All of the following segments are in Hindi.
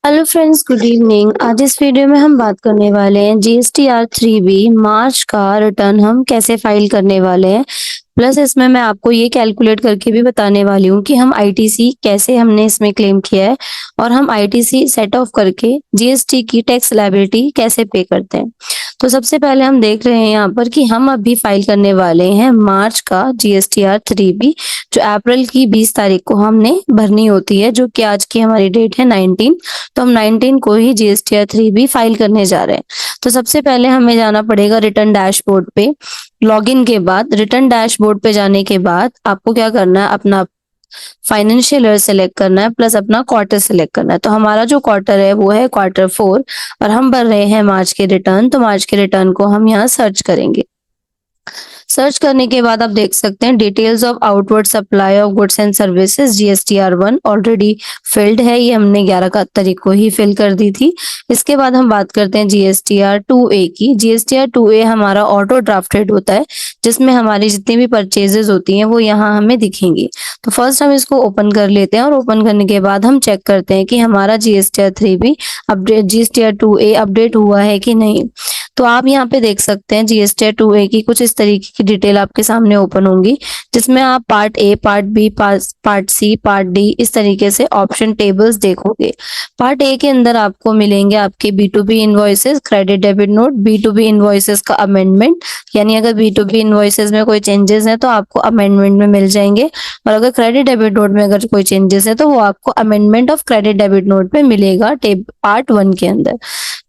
Hello friends, good evening. आज इस वीडियो में हम बात करने वाले हैं जीएसटीआर 3B मार्च का रिटर्न हम कैसे फाइल करने वाले हैं। प्लस इसमें मैं आपको ये कैलकुलेट करके भी बताने वाली हूँ कि हम आईटीसी कैसे हमने इसमें क्लेम किया है और हम आईटीसी सेट ऑफ करके जीएसटी की टैक्स लायबिलिटी कैसे पे करते हैं। तो सबसे पहले हम देख रहे हैं यहाँ पर कि हम अभी फाइल करने वाले हैं मार्च का जीएसटीआर 3B, जो अप्रैल की 20 तारीख को हमने भरनी होती है, जो कि आज की हमारी डेट है 19। तो हम 19 को ही जीएसटीआर 3B फाइल करने जा रहे हैं। तो सबसे पहले हमें जाना पड़ेगा रिटर्न डैशबोर्ड पे। लॉगिन के बाद रिटर्न डैशबोर्ड पे जाने के बाद आपको क्या करना है, अपना फाइनेंशियल ईयर सेलेक्ट करना है प्लस अपना क्वार्टर सेलेक्ट करना है। तो हमारा जो क्वार्टर है वो है Q4 और हम भर रहे हैं मार्च के रिटर्न। तो मार्च के रिटर्न को हम यहाँ सर्च करेंगे। सर्च करने के बाद आप देख सकते हैं details of outward supply of goods and services GSTR 1 already field है। ये हमने 11 तारीख को ही फिल कर दी थी। इसके बाद हम बात करते हैं जीएसटीआर 2A की। जीएसटीआर 2A हमारा ऑटो ड्राफ्टेड होता है, जिसमें हमारी जितनी भी परचेजेस होती हैं वो यहाँ हमें दिखेंगी। तो फर्स्ट हम इसको ओपन कर लेते हैं और ओपन करने के बाद हम चेक करते हैं कि हमारा GSTR 3B update, GSTR 2A update हुआ है कि नहीं। तो आप यहाँ पे देख सकते हैं जीएसटीआर 2A की कुछ इस तरीके की डिटेल आपके सामने ओपन होंगी, जिसमें आप part A, part B, part C, part D इस तरीके से ऑप्शन टेबल्स देखोगे। पार्ट ए के अंदर आपको मिलेंगे आपके B2B invoices, credit debit note, B2B invoices का अमेंडमेंट, यानी अगर B2B इनवॉइसेस में कोई चेंजेस हैं तो आपको अमेंडमेंट में मिल जाएंगे, और अगर क्रेडिट डेबिट नोट में अगर कोई चेंजेस है तो वो आपको amendment of credit debit note में मिलेगा पार्ट 1 के अंदर।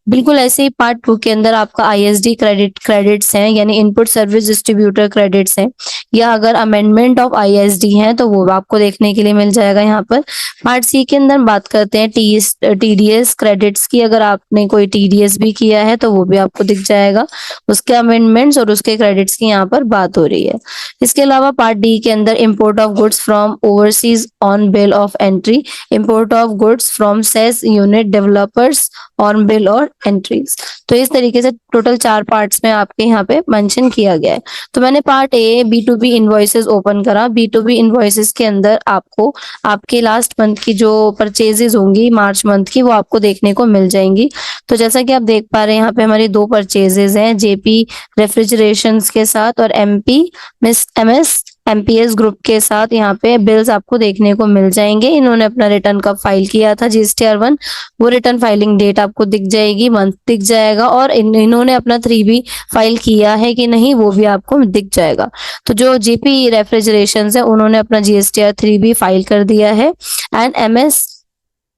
बिल्कुल ऐसे ही पार्ट 2 के अंदर आपका आईएसडी क्रेडिट्स हैं, यानी इनपुट सर्विस डिस्ट्रीब्यूटर क्रेडिट्स हैं, या अगर अमेंडमेंट ऑफ आईएसडी है तो वो आपको देखने के लिए मिल जाएगा यहाँ पर। पार्ट सी के अंदर बात करते हैं टीडीएस क्रेडिट्स की। अगर आपने कोई टीडीएस भी किया है तो वो भी आपको दिख जाएगा, उसके अमेंडमेंट्स और उसके क्रेडिट्स की यहाँ पर बात हो रही है। इसके अलावा पार्ट डी के अंदर import of goods from overseas on bill of entry, import of goods from SEZ unit developers on bill और एंट्रीज। तो इस तरीके से टोटल 4 पार्ट्स में आपके यहाँ पे मेंशन किया गया है। तो मैंने part A B2B invoices open करा। B2B इनवॉइसेस के अंदर आपको आपके लास्ट मंथ की जो परचेजेस होंगी मार्च मंथ की, वो आपको देखने को मिल जाएंगी। तो जैसा कि आप देख पा रहे हैं यहाँ पे हमारी 2 परचेजेस हैं, जेपी रेफ्रिजरेशंस के साथ और MS MPS ग्रुप के साथ। यहाँ पे बिल्स आपको देखने को मिल जाएंगे। इन्होंने अपना रिटर्न कब फाइल किया था जीएसटीआर 1, वो रिटर्न फाइलिंग डेट आपको दिख जाएगी, मंथ दिख जाएगा, और इन्होंने अपना 3B फाइल किया है कि नहीं वो भी आपको दिख जाएगा। तो जो जेपी रेफ्रिजरेशंस है उन्होंने अपना जीएसटीआर 3B फाइल कर दिया है, एंड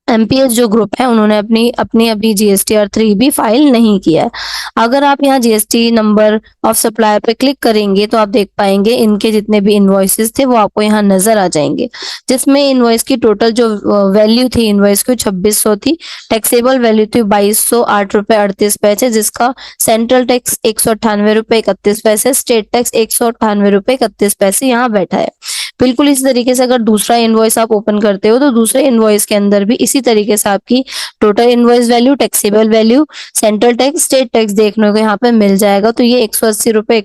MPS जो ग्रुप है उन्होंने अपनी अभी जीएसटीआर 3B फाइल नहीं किया है। अगर आप यहाँ जीएसटी नंबर ऑफ सप्लायर पे क्लिक करेंगे तो आप देख पाएंगे इनके जितने भी इनवॉइसेस थे वो आपको यहाँ नजर आ जाएंगे, जिसमें इनवॉइस की टोटल जो वैल्यू थी इनवॉइस की 2600 थी। टैक्सेबल वैल्यू थी 2208 रुपए 38 पैसे, जिसका सेंट्रल टैक्स 198 रुपए 31 पैसे, स्टेट टैक्स 198 रुपए 31 पैसे यहाँ बैठा है। बिल्कुल इसी तरीके से अगर दूसरा इनवॉइस आप ओपन करते हो तो दूसरे इनवॉइस के अंदर भी इसी तरीके से आपकी total invoice value, taxable value, central tax, state tax देखने को यहाँ पे मिल जाएगा। तो ये 180 रुपए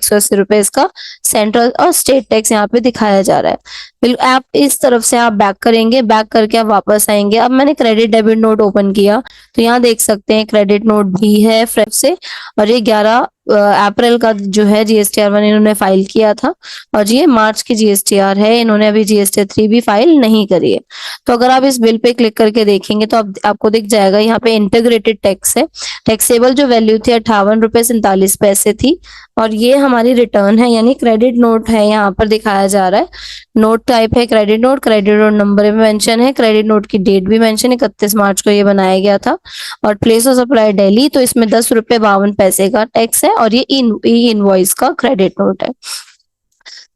इसका सेंट्रल और स्टेट टैक्स यहाँ पे दिखाया जा रहा है। बिल्कुल आप इस तरफ से आप बैक करेंगे, बैक करके आप वापस आएंगे। अब मैंने क्रेडिट डेबिट नोट ओपन किया तो यहाँ देख सकते हैं क्रेडिट नोट भी है फ्रेश से, और ये 11 अप्रैल का जो है जीएसटीआर 1 इन्होंने फाइल किया था, और ये मार्च की जीएसटीआर है, इन्होंने अभी जीएसटीआर 3B फाइल नहीं करी है। तो अगर आप इस बिल पे क्लिक करके देखेंगे तो आपको दिख जाएगा यहाँ पे इंटीग्रेटेड टैक्स है। टैक्सेबल जो वैल्यू थी 58 रुपए 47 पैसे थी, और ये हमारी रिटर्न है, यानी क्रेडिट नोट है यहाँ पर दिखाया जा रहा है। नोट टाइप है क्रेडिट नोट नंबर में मेंशन है, क्रेडिट नोट की डेट भी मेंशन है, 31 मार्च को ये बनाया गया था, और प्लेस ऑफ सप्लाई दिल्ली। तो इसमें 10 रुपए 52 पैसे का टैक्स है, और ये इनवॉइस का क्रेडिट नोट है।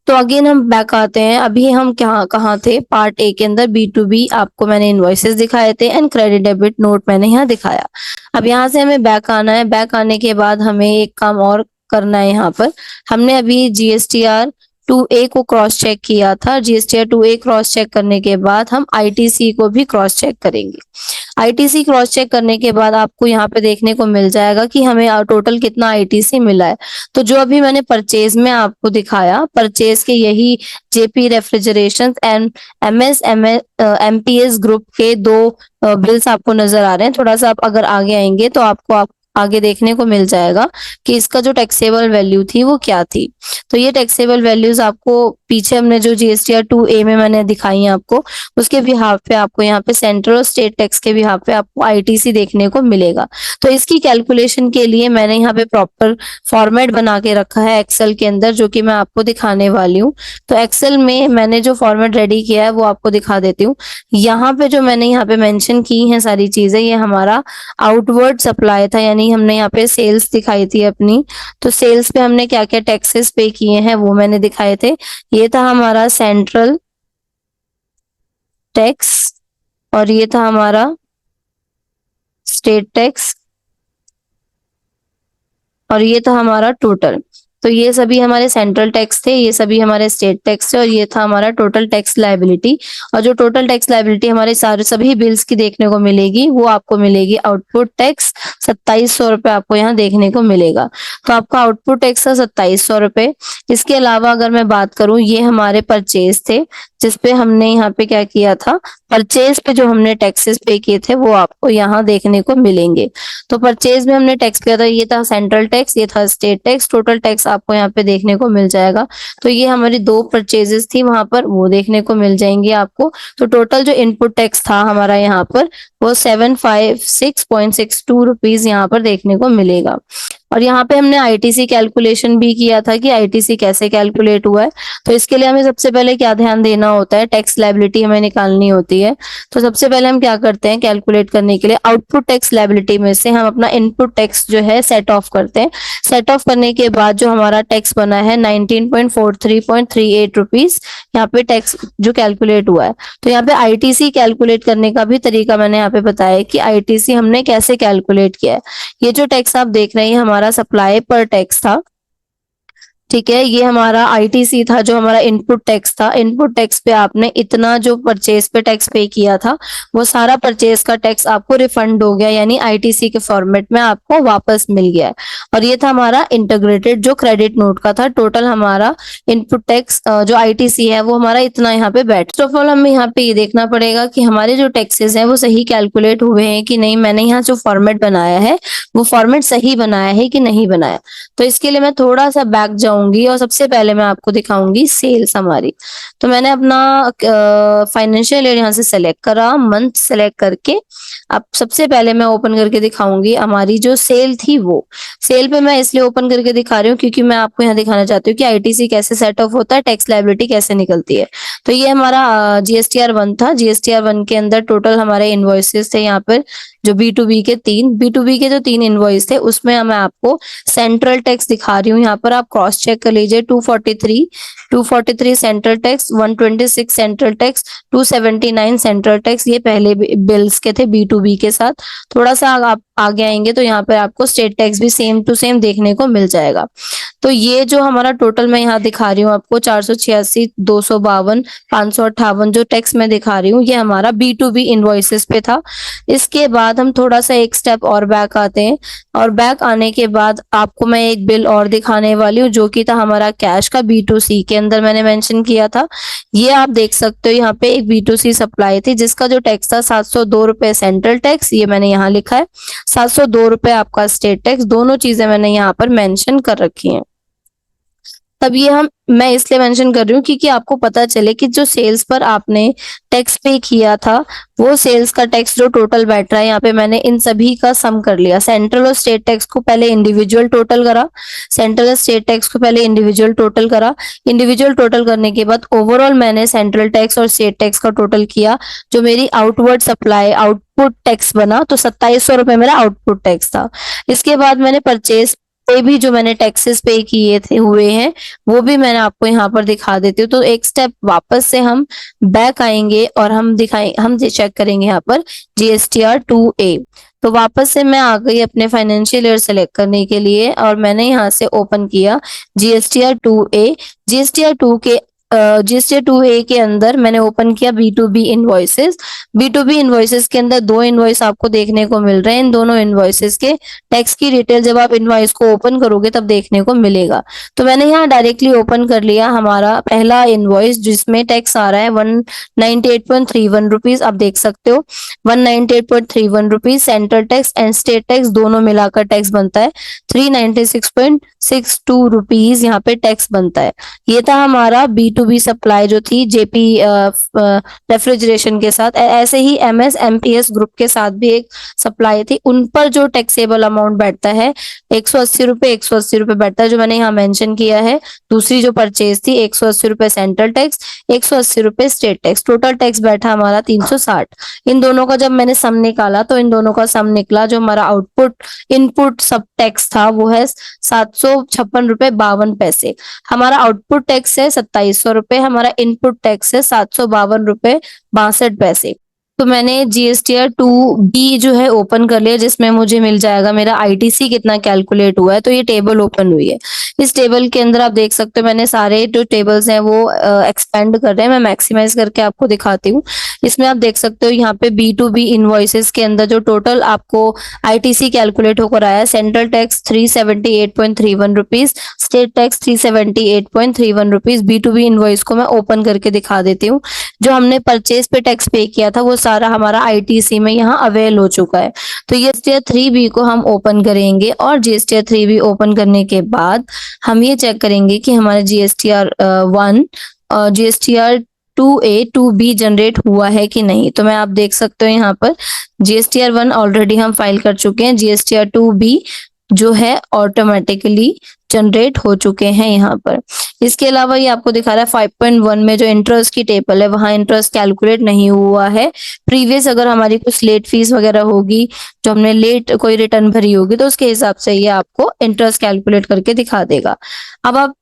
तो अगेन हम बैक आते हैं। अभी हम कहाँ थे, पार्ट ए के अंदर B2B आपको मैंने इनवॉइसेस दिखाए थे एंड क्रेडिट डेबिट नोट मैंने यहाँ दिखाया। अब यहाँ से हमें बैक आना है। बैक आने के बाद हमें एक काम और करना है। यहाँ पर हमने अभी जीएसटीआर 2A को क्रॉस चेक किया था। जीएसटीआर 2A क्रॉस चेक करने के बाद हम आईटीसी को भी क्रॉस चेक करेंगे। आईटीसी क्रॉस चेक करने के बाद आपको यहाँ पे देखने को मिल जाएगा कि हमें टोटल कितना आईटीसी मिला है। तो जो अभी मैंने परचेज में आपको दिखाया, परचेज के यही JP refrigeration and MPS group के दो बिल्स आपको नजर आ रहे हैं। थोड़ा सा आप अगर आगे आएंगे तो आप आगे देखने को मिल जाएगा कि इसका जो टैक्सेबल वैल्यू थी वो क्या थी। तो ये टैक्सेबल वैल्यूज आपको पीछे हमने जो जीएसटीआर 2A में मैंने दिखाई है आपको, उसके बिहाफ पे आपको यहाँ पे सेंट्रल और स्टेट टैक्स के बिहाफ पे आपको आईटीसी देखने को मिलेगा। तो इसकी कैलकुलेशन के लिए मैंने यहाँ पे प्रॉपर फॉर्मेट बना के रखा है एक्सेल के अंदर, जो कि मैं आपको दिखाने वाली हूँ। तो एक्सेल में मैंने जो फॉर्मेट रेडी किया है वो आपको दिखा देती हूँ। यहाँ पे जो मैंने यहाँ पे मेंशन की हैं सारी चीजें, ये हमारा आउटवर्ड सप्लाई था, यानी हमने यहाँ पे सेल्स दिखाई थी अपनी। तो सेल्स पे हमने क्या क्या टैक्सेस पे किए हैं वो मैंने दिखाए थे। ये था हमारा सेंट्रल टैक्स और ये था हमारा स्टेट टैक्स और ये था हमारा टोटल। तो ये सभी हमारे सेंट्रल टैक्स थे, ये सभी हमारे स्टेट टैक्स थे और ये था हमारा टोटल टैक्स लायबिलिटी। और जो टोटल टैक्स लायबिलिटी हमारे सारे सभी बिल्स की देखने को मिलेगी वो आपको मिलेगी आउटपुट टैक्स 2700 रुपए आपको यहाँ देखने को मिलेगा। तो आपका आउटपुट टैक्स था 2700 रुपए। इसके अलावा अगर मैं बात करूं, ये हमारे परचेज थे जिसपे हमने यहाँ पे क्या किया था, परचेज पे जो हमने टैक्सेस पे किए थे वो आपको यहाँ देखने को मिलेंगे। तो परचेज में हमने टैक्स किया था, ये था सेंट्रल टैक्स, ये था स्टेट टैक्स, टोटल टैक्स आपको यहाँ पे देखने को मिल जाएगा। तो ये हमारी दो परचेजेस थी वहां पर, वो देखने को मिल जाएंगे आपको। तो टोटल जो इनपुट टैक्स था हमारा यहाँ पर वो 756.62 रुपीज यहाँ पर देखने को मिलेगा। और यहाँ पे हमने आईटीसी कैलकुलेशन भी किया था कि आईटीसी कैसे कैलकुलेट हुआ है। तो इसके लिए हमें सबसे पहले क्या ध्यान देना होता है, टैक्स लायबिलिटी हमें निकालनी होती है। तो सबसे पहले हम क्या करते हैं कैलकुलेट करने के लिए, आउटपुट टैक्स लायबिलिटी में से हम अपना इनपुट टैक्स जो है सेट ऑफ करते हैं। सेट ऑफ करने के बाद जो हमारा टैक्स बना है 19.43.38 रुपीज यहाँ पे टैक्स जो कैलकुलेट हुआ है। तो यहाँ पे आईटीसी कैलकुलेट करने का भी तरीका मैंने यहाँ पे बताया कि आईटीसी हमने कैसे कैलकुलेट किया है। ये जो टैक्स आप देख रहे हैं हमारा सप्लाई पर टैक्स था, ठीक है। ये हमारा आईटीसी था जो हमारा इनपुट टैक्स था। इनपुट टैक्स पे आपने इतना जो परचेज पे टैक्स पे किया था वो सारा परचेज का टैक्स आपको रिफंड हो गया, यानी आईटीसी के फॉर्मेट में आपको वापस मिल गया है। और ये था हमारा इंटीग्रेटेड जो क्रेडिट नोट का था। टोटल हमारा इनपुट टैक्स जो आईटीसी है वो हमारा इतना यहाँ पे बैठ। फर्स्ट ऑफ ऑल हमें यहाँ पे ये देखना पड़ेगा कि हमारे जो टैक्सेस हैं वो सही कैलकुलेट हुए हैं कि नहीं। मैंने यहाँ जो फॉर्मेट बनाया है वो फॉर्मेट सही बनाया है कि नहीं बनाया। तो इसके लिए मैं थोड़ा सा बैक जाऊंगी और सबसे पहले मैं आपको दिखाऊंगी सेल्स हमारी। तो मैंने अपना फाइनेंशियल ईयर यहाँ से सेलेक्ट करा, मंथ सेलेक्ट करके अब सबसे पहले मैं ओपन करके दिखाऊंगी हमारी जो सेल थी। वो सेल पे मैं इसलिए ओपन करके दिखा रही हूँ क्योंकि मैं आपको यहाँ दिखाना चाहती हूँ कि आईटीसी कैसे सेट ऑफ होता है, टैक्स लायबिलिटी कैसे निकलती है। तो ये हमारा जीएसटीआर 1 था। जीएसटीआर 1 के अंदर टोटल हमारे इनवॉइसेस थे यहाँ पर जो बी के जो 3 इनवॉइस थे उसमें मैं आपको सेंट्रल टैक्स दिखा रही हूँ। यहाँ पर आप क्रॉस चेक कर लीजिए, 243 central tax, 126 central tax, 279 central tax, ये पहले बिल्स के थे बी के साथ। थोड़ा सा आप आगे आएंगे तो यहाँ पर आपको स्टेट टैक्स भी सेम टू सेम देखने को मिल जाएगा। तो ये जो हमारा टोटल मैं यहाँ दिखा रही हूँ आपको 486, 252, 558 जो टैक्स मैं दिखा रही हूँ ये हमारा बी इनवॉइसेस पे था। इसके बाद हम थोड़ा सा एक स्टेप और बैक आते हैं और बैक आने के बाद आपको मैं एक बिल और दिखाने वाली हूँ जो कि था हमारा कैश का B2C के अंदर मैंने मेंशन किया था। ये आप देख सकते हो यहाँ पे एक B2C सप्लाई थी जिसका जो टैक्स था 702 रुपए सेंट्रल टैक्स, ये मैंने यहाँ लिखा है, 702 रुपए आपका स्टेट टैक्स, दोनों चीजें मैंने यहाँ पर मेंशन कर रखी हैं। तब ये मैं इसलिए मेंशन कर रही हूँ क्योंकि आपको पता चले कि जो सेल्स पर आपने टैक्स पे किया था वो सेल्स का टैक्स जो टोटल बैठ रहा है, यहाँ पे मैंने इन सभी का सम कर लिया। सेंट्रल और स्टेट टैक्स को पहले इंडिविजुअल टोटल करा, सेंट्रल और स्टेट टैक्स को पहले इंडिविजुअल टोटल करा। इंडिविजुअल टोटल करने के बाद ओवरऑल मैंने सेंट्रल टैक्स और स्टेट टैक्स का टोटल किया, जो मेरी आउटवर्ड सप्लाई आउटपुट टैक्स बना। तो 2700 रुपए मेरा आउटपुट टैक्स था। इसके बाद मैंने परचेज पे भी जो मैंने टैक्सेस पे किए थे हुए हैं वो भी मैंने आपको यहाँ पर दिखा देती हूँ। तो एक स्टेप वापस से हम बैक आएंगे और हम चेक करेंगे यहाँ पर जीएसटीआर 2A। तो वापस से मैं आ गई अपने फाइनेंशियल ईयर सेलेक्ट करने के लिए और मैंने यहाँ से ओपन किया जीएसटीआर 2A। जीएसटीआर 2 के जीएसटी 2A के अंदर मैंने ओपन किया B2B इनवॉइसेस। B2B इनवॉइसेस के अंदर दो इनवॉइस आपको देखने को मिल रहे हैं। इन दोनों इनवॉइसेस के टैक्स की डिटेल जब आप इनवॉइस को ओपन करोगे तब देखने को मिलेगा। तो मैंने यहाँ डायरेक्टली ओपन कर लिया हमारा पहला इनवॉइस जिसमें टैक्स आ रहा है 198.31 रुपीज। आप देख सकते हो 198.31 rupees. Central tax and state tax दोनों मिलाकर टैक्स बनता है 396.62 रुपीज यहाँ पे टैक्स बनता है। ये था हमारा B2B सप्लाई जो थी जेपी रेफ्रिजरेशन के साथ। ऐसे ही MS MPS ग्रुप के साथ भी एक सप्लाई थी, उन पर जो टैक्सेबल अमाउंट बैठता है 180 रुपए बैठता है, जो मैंने यहाँ मेंशन किया है। दूसरी जो परचेज थी 180 रुपए सेंट्रल टैक्स, 180 रुपए स्टेट टैक्स, टोटल टैक्स बैठा हमारा 360। इन दोनों का जब मैंने सम निकाला तो इन दोनों का सम निकला, जो हमारा आउटपुट इनपुट सब टैक्स था वो है 756.52 रुपए। हमारा आउटपुट टैक्स है 2700 रुपए, हमारा इनपुट टैक्स है 752.62 रुपए। तो मैंने GSTR 2B जो है ओपन कर लिया, जिसमें मुझे मिल जाएगा मेरा ITC कितना कैलकुलेट हुआ है। तो ये टेबल ओपन हुई है। इस टेबल के अंदर आप देख सकते हो मैंने सारे जो टेबल्स हैं वो एक्सपेंड कर रहे हैं। मैं मैक्सिमाइज करके आपको दिखाती हूँ। इसमें आप देख सकते हो यहाँ पे B2B इनवॉइसेस के अंदर जो टोटल आपको ITC कैलकुलेट होकर आया है, central tax 378.31 rupees, state tax 378.31 rupees. B2B invoice को मैं ओपन करके दिखा देती हूँ। जो हमने परचेज पे टैक्स पे किया था वो सारा हमारा ITC में यहाँ अवेल हो चुका है। तो ये GSTR 3B को हम ओपन करेंगे और GSTR 3B ओपन करने के बाद हम ये चेक करेंगे कि हमारे GSTR 1 और GSTR 2A 2B जनरेट हुआ है कि नहीं। तो मैं आप देख सकते हो यहाँ पर GSTR 1 ऑलरेडी हम फाइल कर चुके हैं, GSTR 2B जो है ऑटोमेटिकली जनरेट हो चुके हैं यहाँ पर। इसके अलावा ये आपको दिखा रहा है 5.1 में जो इंटरेस्ट की टेबल है वहां इंटरेस्ट कैलकुलेट नहीं हुआ है। प्रीवियस अगर हमारी कुछ लेट फीस वगैरह होगी, जो हमने लेट कोई रिटर्न भरी होगी, तो उसके हिसाब से ये आपको इंटरेस्ट कैलकुलेट करके दिखा देगा। अब आप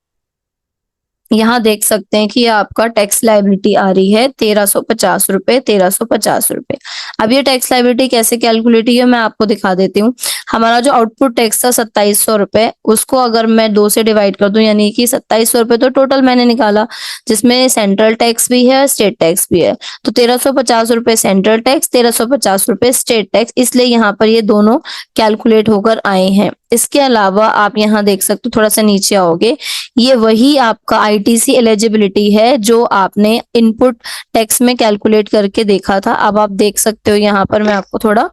यहाँ देख सकते हैं कि ये आपका टैक्स लायबिलिटी आ रही है 1350 रुपए, 1350 रुपए। अब ये टैक्स लायबिलिटी कैसे कैलकुलेट हुई है मैं आपको दिखा देती हूँ। हमारा जो आउटपुट टैक्स था 2700 रुपए, उसको अगर मैं 2 से डिवाइड कर दूं, यानी कि 2700 रुपए तो टोटल मैंने निकाला, जिसमें सेंट्रल टैक्स भी है स्टेट टैक्स भी है। तो 1350 रुपए सेंट्रल टैक्स, 1350 रुपए स्टेट टैक्स, इसलिए यहाँ पर ये दोनों कैलकुलेट होकर आए हैं। इसके अलावा आप यहाँ देख सकते हो, थोड़ा सा नीचे आओगे, ये वही आपका ITC एलिजिबिलिटी है जो आपने इनपुट टैक्स में कैलकुलेट करके देखा था। अब आप देख सकते हो यहाँ पर, मैं आपको थोड़ा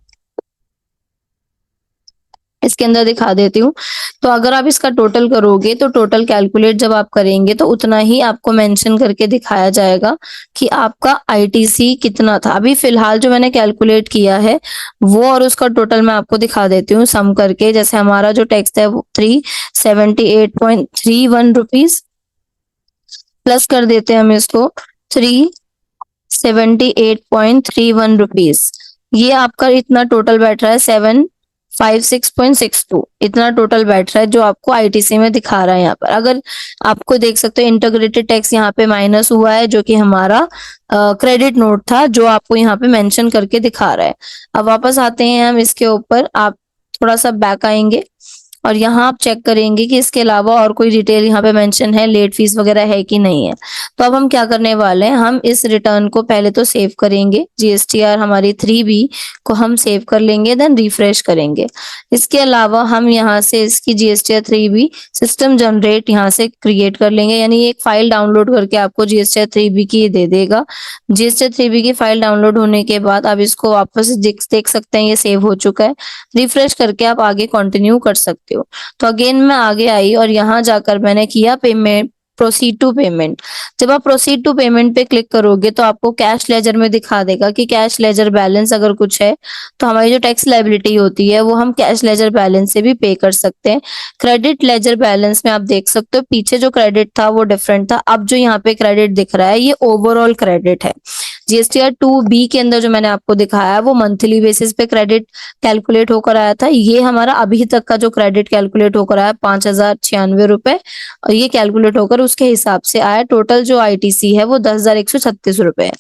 इसके अंदर दिखा देती हूँ। तो अगर आप इसका टोटल करोगे तो टोटल कैलकुलेट जब आप करेंगे तो उतना ही आपको मेंशन करके दिखाया जाएगा कि आपका ITC कितना था। अभी फिलहाल जो मैंने कैलकुलेट किया है वो और उसका टोटल मैं आपको दिखा देती हूँ सम करके। जैसे हमारा जो टैक्स है वो 378.31 रुपीज, प्लस कर देते हैं हम इसको 378.31 रुपीज। ये आपका इतना टोटल बैठ रहा है 756.62, इतना टोटल बैठ रहा है जो आपको ITC में दिखा रहा है यहाँ पर। अगर आपको देख सकते हो इंटीग्रेटेड टैक्स यहाँ पे माइनस हुआ है, जो कि हमारा क्रेडिट नोट था, जो आपको यहाँ पे मेंशन करके दिखा रहा है। अब वापस आते हैं हम इसके ऊपर, आप थोड़ा सा बैक आएंगे और यहाँ आप चेक करेंगे कि इसके अलावा और कोई डिटेल यहाँ पे मेंशन है, लेट फीस वगैरह है कि नहीं है। तो अब हम क्या करने वाले हैं, हम इस रिटर्न को पहले तो सेव करेंगे, GSTR हमारी 3B को हम सेव कर लेंगे, देन रिफ्रेश करेंगे। इसके अलावा हम यहाँ से इसकी GSTR 3B सिस्टम जनरेट यहाँ से क्रिएट कर लेंगे, यानी एक फाइल डाउनलोड करके आपको GSTR 3B की दे देगा। GSTR 3B की फाइल डाउनलोड होने के बाद आप इसको वापस देख सकते हैं, ये सेव हो चुका है। रिफ्रेश करके आप आगे कंटिन्यू कर सकते हो। तो अगेन मैं आगे आई और यहाँ जाकर मैंने किया पेमेंट, प्रोसीड टू पेमेंट। जब आप प्रोसीड टू पेमेंट पे क्लिक करोगे तो आपको कैश लेजर में दिखा देगा कि कैश लेजर बैलेंस अगर कुछ है तो हमारी जो टैक्स लायबिलिटी होती है वो हम कैश लेजर बैलेंस से भी पे कर सकते हैं। क्रेडिट लेजर बैलेंस में आप देख सकते हो पीछे जो क्रेडिट था वो डिफरेंट था, अब जो यहाँ पे क्रेडिट दिख रहा है ये ओवरऑल क्रेडिट है। जीएसटीआर 2B के अंदर जो मैंने आपको दिखाया वो मंथली बेसिस पे क्रेडिट कैलकुलेट होकर आया था। ये हमारा अभी तक का जो क्रेडिट कैलकुलेट होकर आया 5,096 रुपए, और ये कैलकुलेट होकर उसके हिसाब से आया। टोटल जो आईटीसी है वो 10,136 रुपए है।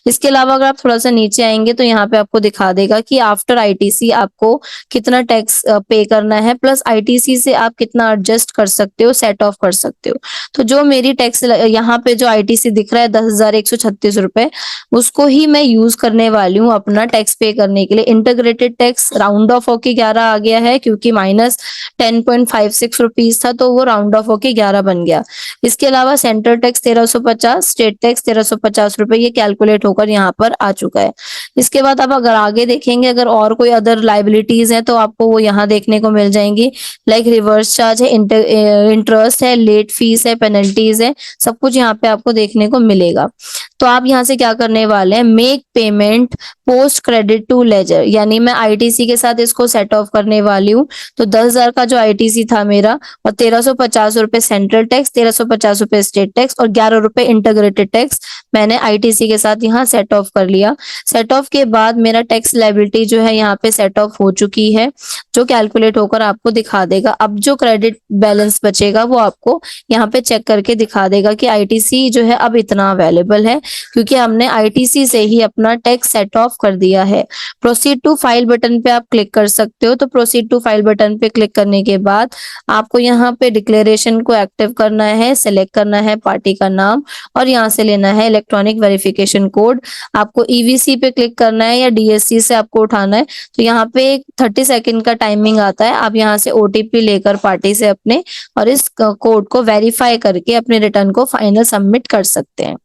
इसके अलावा अगर आप थोड़ा सा नीचे आएंगे तो यहाँ पे आपको दिखा देगा कि आफ्टर आईटीसी आपको कितना टैक्स पे करना है, प्लस आईटीसी से आप कितना एडजस्ट कर सकते हो, सेट ऑफ कर सकते हो। तो जो मेरी टैक्स यहाँ पे जो आईटीसी दिख रहा है 10,136 रुपए, उसको ही मैं यूज करने वाली हूँ अपना टैक्स पे करने के लिए। इंटीग्रेटेड टैक्स राउंड ऑफ होके 11 आ गया है, क्योंकि माइनस 10.56 रुपीज था तो वो राउंड ऑफ होके 11 बन गया। इसके अलावा सेंट्रल टैक्स 1350, स्टेट टैक्स 1350 रुपए, ये कैलकुलेट होकर यहाँ पर आ चुका है। इसके बाद आप अगर आगे देखेंगे, अगर और कोई अदर लाइबिलिटीज है तो आपको वो यहाँ देखने को मिल जाएंगी। लाइक रिवर्स चार्ज है, इंटरेस्ट है, लेट फीस है, पेनल्टीज है, सब कुछ यहाँ पे आपको देखने को मिलेगा। तो आप यहाँ से क्या करने वाले हैं, make payment post credit to ledger, यानी मैं आईटीसी के साथ इसको सेट ऑफ करने वाली हूँ। तो 10,000 का जो आईटीसी था मेरा, और 1350 रुपए सेंट्रल टैक्स, 1350 रुपए स्टेट टैक्स और 11 रुपए इंटीग्रेटेड टैक्स मैंने आईटीसी के साथ यहाँ सेट ऑफ कर लिया। सेट ऑफ के बाद मेरा टैक्स लायबिलिटी जो है यहाँ पे सेट ऑफ हो चुकी है, जो कैलकुलेट होकर आपको दिखा देगा। अब जो क्रेडिट बैलेंस बचेगा वो आपको यहाँ पे चेक करके दिखा देगा कि आईटीसी जो है अब इतना अवेलेबल है, क्योंकि हमने आईटीसी से ही अपना टैक्स सेट ऑफ कर दिया है। प्रोसीड टू फाइल बटन पे आप क्लिक कर सकते हो। तो प्रोसीड टू फाइल बटन पे क्लिक करने के बाद आपको यहाँ पे डिक्लेरेशन को एक्टिव करना है, सिलेक्ट करना है पार्टी का नाम, और यहाँ से लेना है इलेक्ट्रॉनिक वेरिफिकेशन कोड। आपको ईवीसी पे क्लिक करना है या डीएससी से आपको उठाना है। तो यहाँ पे 30 सेकंड का टाइमिंग आता है। आप यहाँ से ओटीपी लेकर पार्टी से अपने, और इस कोड को वेरीफाई करके अपने रिटर्न को फाइनल सबमिट कर सकते हैं।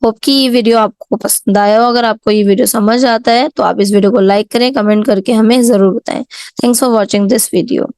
होप कि ये वीडियो आपको पसंद आया हो। अगर आपको ये वीडियो समझ आता है तो आप इस वीडियो को लाइक करें, कमेंट करके हमें जरूर बताएं। Thanks for watching this video.